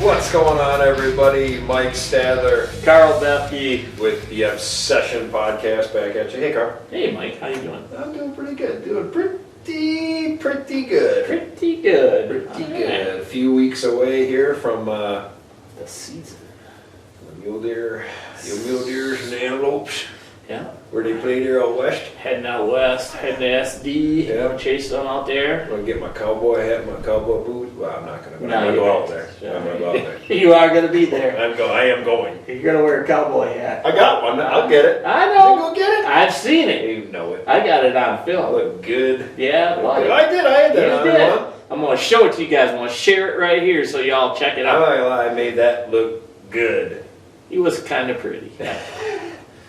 What's going on, everybody? Mike Stadler, Carl Bethke with the Obsession Podcast back at you. Hey, Carl. Hey, Mike. How you doing? I'm doing pretty good. Doing pretty good. Pretty good. Pretty good. A few weeks away here from The season. the mule deers and the antelopes. Yeah. Where they play there out west. Heading out west, heading to SD. Yeah. Gonna chase them out there. I'm gonna get my cowboy hat, my cowboy boots. Well, I'm not gonna. But No, I'm gonna you go out won't. there. Yeah. I'm gonna go out there. You are gonna be there. I am going. You're gonna wear a cowboy hat. I got one. I'll get it. I You know. go get it. I've seen it. You know it. I got it on I film. look good. Yeah, well, I did. I had that you on did. one. I'm gonna show it to you guys. I'm gonna share it right here so y'all check it I'm out. not gonna lie, I made that look good. He was kind of pretty.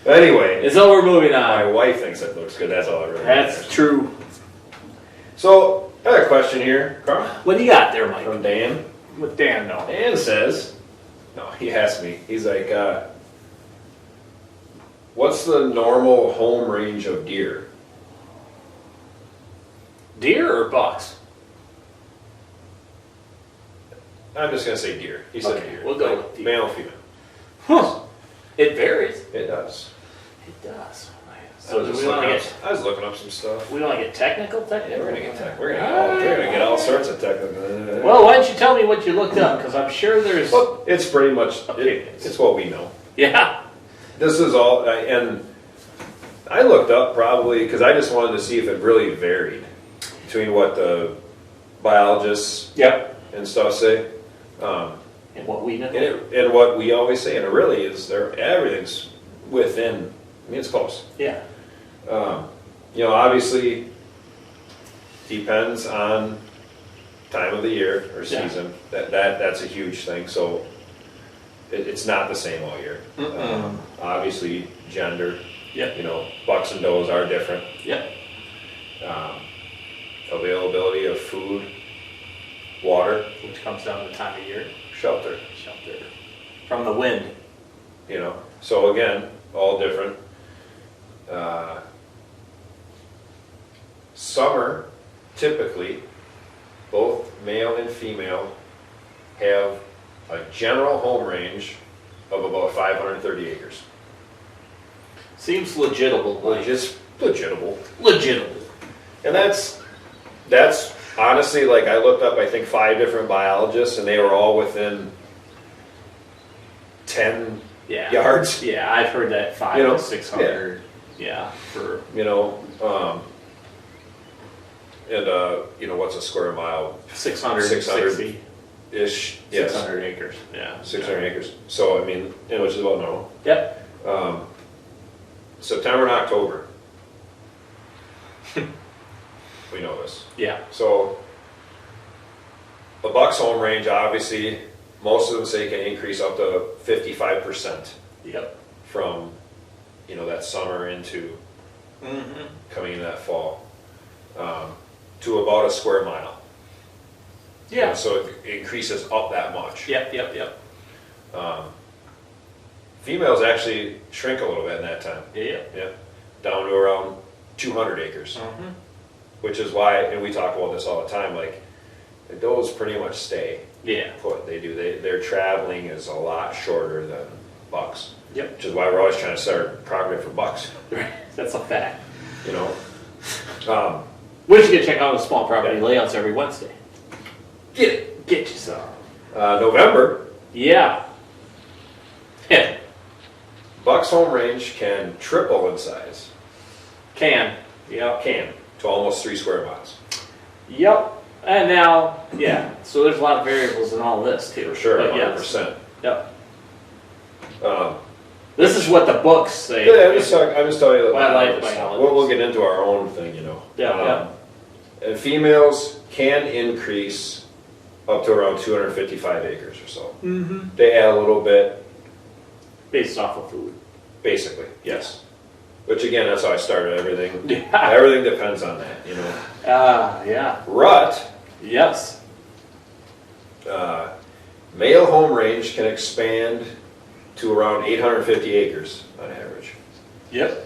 Anyway, And so we're moving my on. wife thinks it looks good. That's all I really That's matters. true. So, I got a question here, Carl, What do you got there, Mike? from Dan. With Dan, though. Dan says, no, he asked me, he's like, what's the normal home range of deer? Deer or bucks? I'm just gonna say deer. He said Okay, deer. we'll go Like, with deer. male, female. Huh. It varies. It does. It does. I So was, do just we want looking to up, I was looking up some stuff. we want to get technical? Yeah, we're gonna get tech. We're gonna get all sorts of technical. Well, why don't you tell me what you looked up? Because I'm sure there's. Well, it's pretty much Opinions. it's what we know. Yeah. This is all, and I looked up probably because I just wanted to see if it really varied between what the biologists Yep. and stuff say, And what we know. and what we always say, and it really is. Everything's within. I mean, it's close. Yeah. You know, obviously, depends on time of the year or Yeah. season. That's a huge thing. So it's not the same all year. Obviously, gender. Yep. You know, bucks and does are different. Yep. Availability of food, water, Which comes down to the time of year. shelter. Shelter. From the wind. You know, so again, all different. Summer, typically, both male and female have a general home range of about 530 acres. Seems legitimate. Legitimate. Legitimate. And that's honestly, like, I looked up, I think, 5 different biologists, and they were all within 10 Yeah. yards. Yeah, I've heard that 500 You know, to 600. Yeah. For You know, you know, what's a square mile? 660. Ish. Yes. 600 acres. Yeah. 600 acres. So, I mean, which is about normal. Yep. September and October. We know this. Yeah. So, the buck's home range, obviously, most of them say can increase up to 55% Yep. from, you know, that summer into coming into that fall, to about a square mile. Yeah. So it increases up that much. Yep. Females actually shrink a little bit in that time. Yeah. Yeah, down to around 200 acres, which is why, and we talk about this all the time, like, those pretty much stay Yeah. put. They do. Their traveling is a lot shorter than bucks. Yep. Which is why we're always trying to start progress for bucks. That's a fact. You know. Which you can check out the small property layouts every Wednesday. Get it. Get you some. November, Yeah. Yeah. buck's home range can triple in size. Can. Yep. Can to almost 3 square miles. Yep. And now, yeah. So there's a lot of variables in all this too. For sure, But 100%. Yep. Um, This is what the books say. Yeah, I'm just telling you that. Wildlife biology. We'll get into our own thing, you know. Yeah. And females can increase up to around 255 acres or so. They add a little bit, Based off of food. basically, yes. Which again, that's how I started everything. Yeah. Everything depends on that, you know. Yeah. Rut, Yes. male home range can expand to around 850 acres on average. Yep.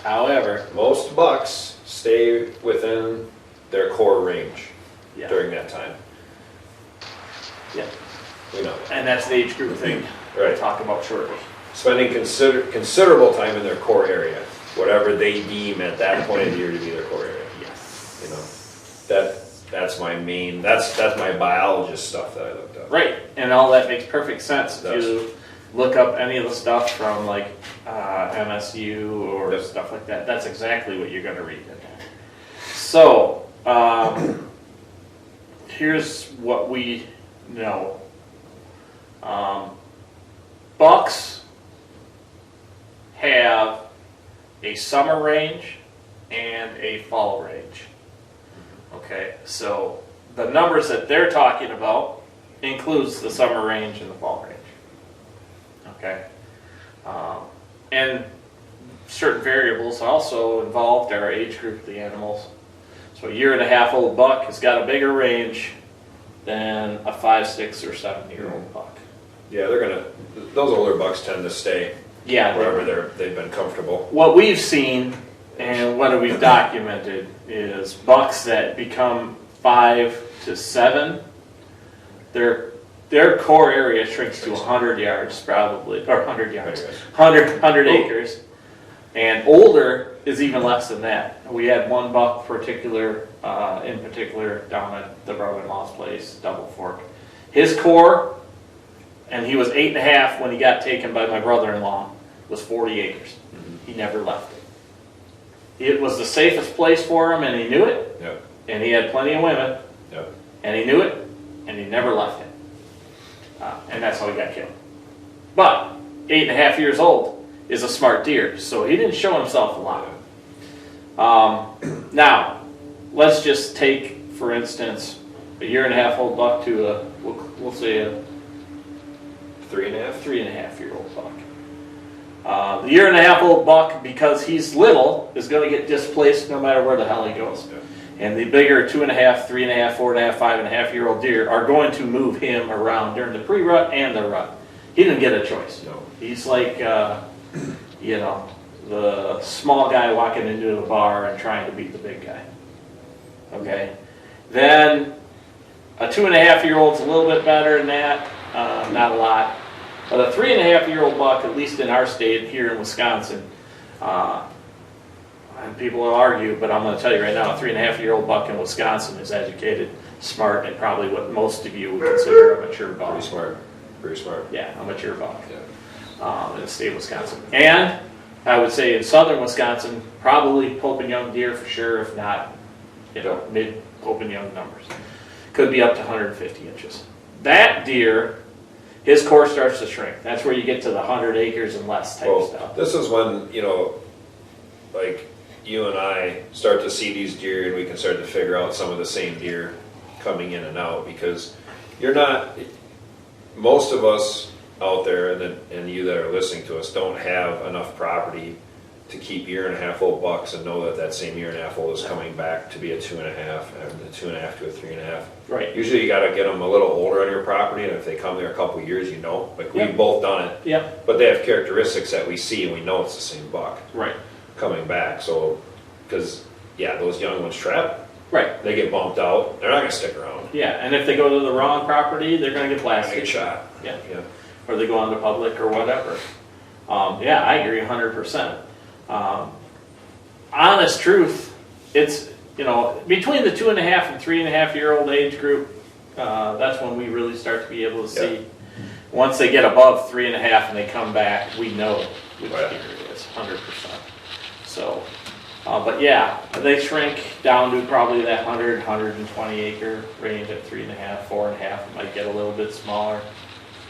However, most bucks stay within their core range. Yeah. during that time. Yeah. We know. And that's the age group thing Right. we'll talk about shortly. Spending considerable time in their core area, whatever they deem at that point of the year to be their core area. Yes. You know, that's my main, that's my biologist stuff that I looked up. Right, and all that makes perfect sense. It If you look up any of the stuff from like MSU or Yep. stuff like that, that's exactly what you're going to read in there. So, here's what we know. Bucks have a summer range and a fall range. Okay, so the numbers that they're talking about includes the summer range and the fall range. Okay, and certain variables also involved are age group of the animals. So a 1.5-year-old buck has got a bigger range than a 5, 6, or 7-year-old buck. Yeah, those older bucks tend to stay Yeah, wherever they've been comfortable. what we've seen and what we've documented is bucks that become 5 to 7, their core area shrinks to 100 yards probably, or 100 yards, 100 acres. And older is even less than that. We had one buck in particular down at the brother-in-law's place, Double Fork. His core, and he was 8.5 when he got taken by my brother-in-law, was 40 acres. He never left it. It was the safest place for him, and he knew it. Yep. And he had plenty of women, Yep. and he knew it, and he never left it. And that's how he got killed. But 8.5 years old is a smart deer, so he didn't show himself a lot. Now, let's just take, for instance, a 1.5-year-old buck to we'll say a 3.5. 3.5-year-old buck. The 1.5-year-old buck, because he's little, is going to get displaced no matter where the hell he goes. Yeah. And the bigger 2.5, 3.5, 4.5, 5.5-year-old deer are going to move him around during the pre-rut and the rut. He didn't get a choice. No. He's like, the small guy walking into the bar and trying to beat the big guy. Okay. Then a 2.5-year-old's a little bit better than that, not a lot. But a 3.5-year-old buck, at least in our state here in Wisconsin, and people will argue, but I'm going to tell you right now, a 3.5-year-old buck in Wisconsin is educated, smart, and probably what most of you would consider a mature buck. Pretty smart. Pretty smart. Yeah, a mature buck. Yeah. In the state of Wisconsin. And I would say in southern Wisconsin, probably Pope and Young deer for sure, if not, mid Pope and Young numbers. Could be up to 150 inches. That deer, his core starts to shrink. That's where you get to the 100 acres and less type stuff. This is when, like you and I start to see these deer and we can start to figure out some of the same deer coming in and out, because most of us out there and you that are listening to us don't have enough property to keep 1.5-year-old bucks and know that same 1.5-year-old is coming back to be a 2.5, and a 2.5 to a 3.5. Right. Usually you got to get them a little older on your property, and if they come there a couple of years, like we've both done it. Yeah. But they have characteristics that we see and we know it's the same buck. Right. Coming back. So, because those young ones trap. Right. They get bumped out. They're not going to stick around. Yeah, and if they go to the wrong property, they're going to get They're going to blasted. get shot. Yeah. Yeah. Or they go on to public or whatever. I agree 100%. Honest truth, it's, between the 2.5 and 3.5-year-old age group, that's when we really start to be able to see. Once they get above 3.5 and they come back, we know which deer it is, 100%. So, but they shrink down to probably that 100, 120 acre range at 3.5, 4.5. It might get a little bit smaller.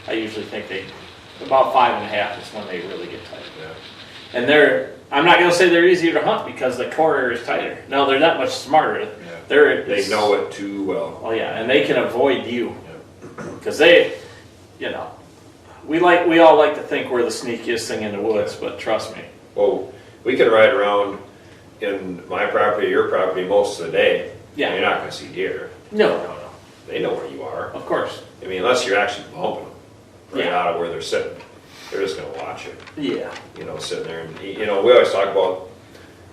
I usually think about 5.5 is when they really get tight. Yeah. And I'm not going to say they're easier to hunt because the core area is tighter. No, they're that much smarter. Yeah. They know it too well. Oh yeah, and they can avoid you. Because we all like to think we're the sneakiest thing in the woods, but trust me. Well, we can ride around in my property, your property most of the day. Yeah. And you're not going to see deer. No. They know where you are. Of course. I mean, unless you're actually bumping them out of where they're sitting. They're just going to watch it. Yeah. Sitting there. And, we always talk about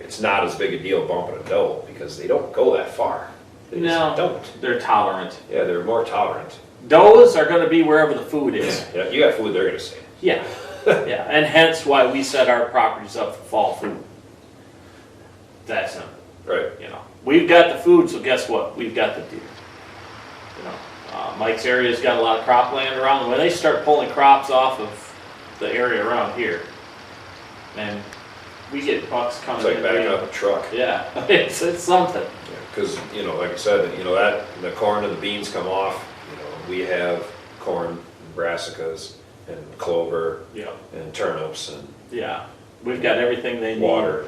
it's not as big a deal bumping a doe because they don't go that far. They just No, don't. they're tolerant. Yeah, they're more tolerant. Does are going to be wherever the food is. Yeah, you got food, they're gonna stay. Yeah, yeah, and hence why we set our properties up for fall food. That's simple. Right. You know, we've got the food, so guess what? We've got the deer. You know, Mike's area's got a lot of cropland around, and when they start pulling crops off of the area around here, man, we get bucks coming. It's like in backing up a truck. Yeah, it's something. Because, you know, like I said, you know, that the corn and the beans come off, you know, we have corn, brassicas, and clover, Yeah, and turnips, and yeah, we've got everything they need. water.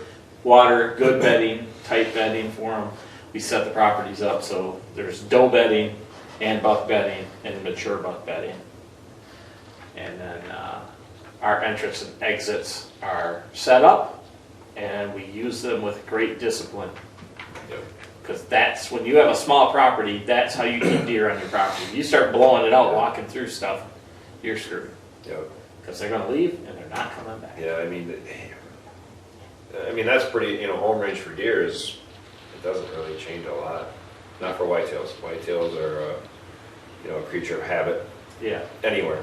Good bedding, tight bedding for them. We set the properties up so there's doe bedding and buck bedding and mature buck bedding. And then our entrance and exits are set up, and we use them with great discipline. Yep. Because that's when you have a small property, that's how you keep deer on your property. You start blowing it out, walking through stuff, you're screwed. Yep. Because they're going to leave and they're not coming back. Yeah, I mean that's pretty, you know, home range for deer is, it doesn't really change a lot. Not for whitetails. Whitetails are, you know, a creature of habit Yeah, anywhere,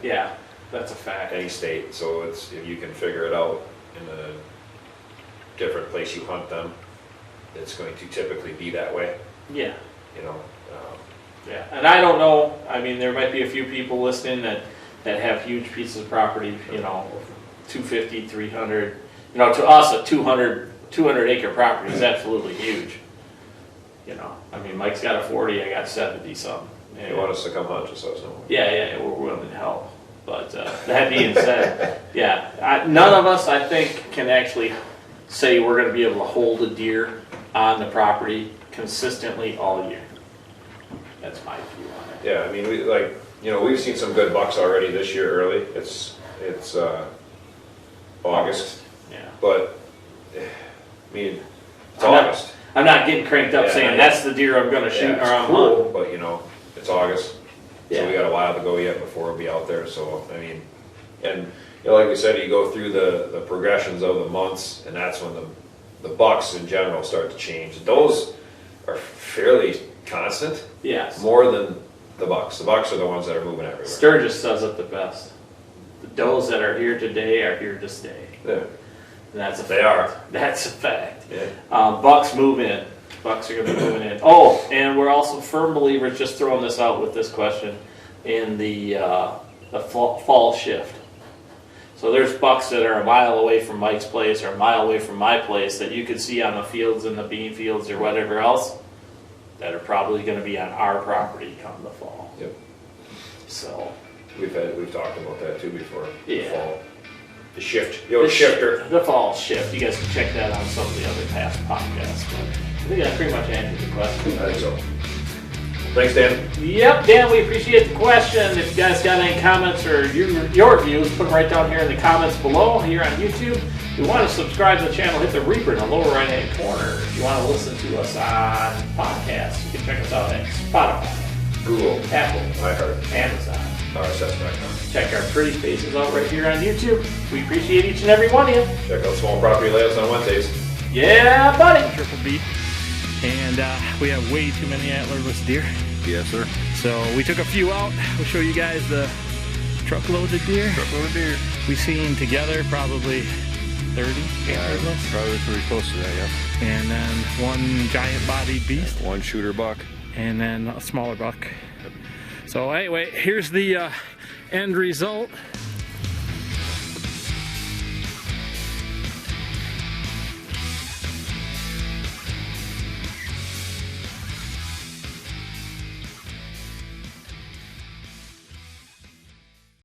yeah, that's a fact. any state. So it's, if you can figure it out in a different place you hunt them, it's going to typically be that way, Yeah. you know. Yeah, and I don't know, I mean, there might be a few people listening that have huge pieces of property, you know, 250, 300. You know, to us, a 200 acre property is absolutely huge. You know, I mean, Mike's got a 40, I got 70 something. If you want us to come hunt, just let us know. Yeah, we're willing to help. But that being said, yeah, none of us, I think, can actually say we're going to be able to hold a deer on the property consistently all year. That's my view on it. Yeah, I mean, you know, we've seen some good bucks already this year early. It's August, Yeah. but I mean, it's August. I'm not getting cranked up Yeah, saying that's the deer I'm going to shoot Yeah, or I'm it's cool, hunting. but you know, it's August, Yeah. so we got a while to go yet before we'll be out there. So I mean, and you know, like we said, you go through the progressions of the months, and that's when the bucks in general start to change. Those are fairly constant, Yes. more than the bucks. The bucks are the ones that are moving everywhere. Sturgis says it the best. The does that are here today are here to stay. Yeah. And that's a They fact. are. That's a fact. Yeah. Bucks move in. Bucks are going to be moving in. Oh, and we're also firm believers, just throwing this out with this question, in the fall shift. So there's bucks that are a mile away from Mike's place or a mile away from my place that you could see on the fields and the bean fields or whatever else that are probably going to be on our property come the fall. Yep. So We've talked about that too before. Yeah. The fall. The shift. The old shifter. The fall shift. You guys can check that on some of the other past podcasts. But I think that pretty much answered the question. I think so. Thanks, Dan. Yep, Dan, we appreciate the question. If you guys got any comments or your views, put them right down here in the comments below here on YouTube. If you want to subscribe to the channel, hit the Reaper in the lower right-hand corner. If you want to listen to us on podcasts, you can check us out at Spotify, Google, Apple, iHeart, Amazon. RSS.com. Check our pretty faces out right here on YouTube. We appreciate each and every one of you. Check out Small Property Layouts on Wednesdays. Yeah, buddy. Triple B, and we have way too many antlerless deer. Yes, sir. So we took a few out. We'll show you guys the truckloads of deer. Truckload of deer. We seen together probably 30 antlerless, Probably pretty close to that, yeah. and then one giant bodied beast, One shooter buck. and then a smaller buck. So anyway, here's the end result.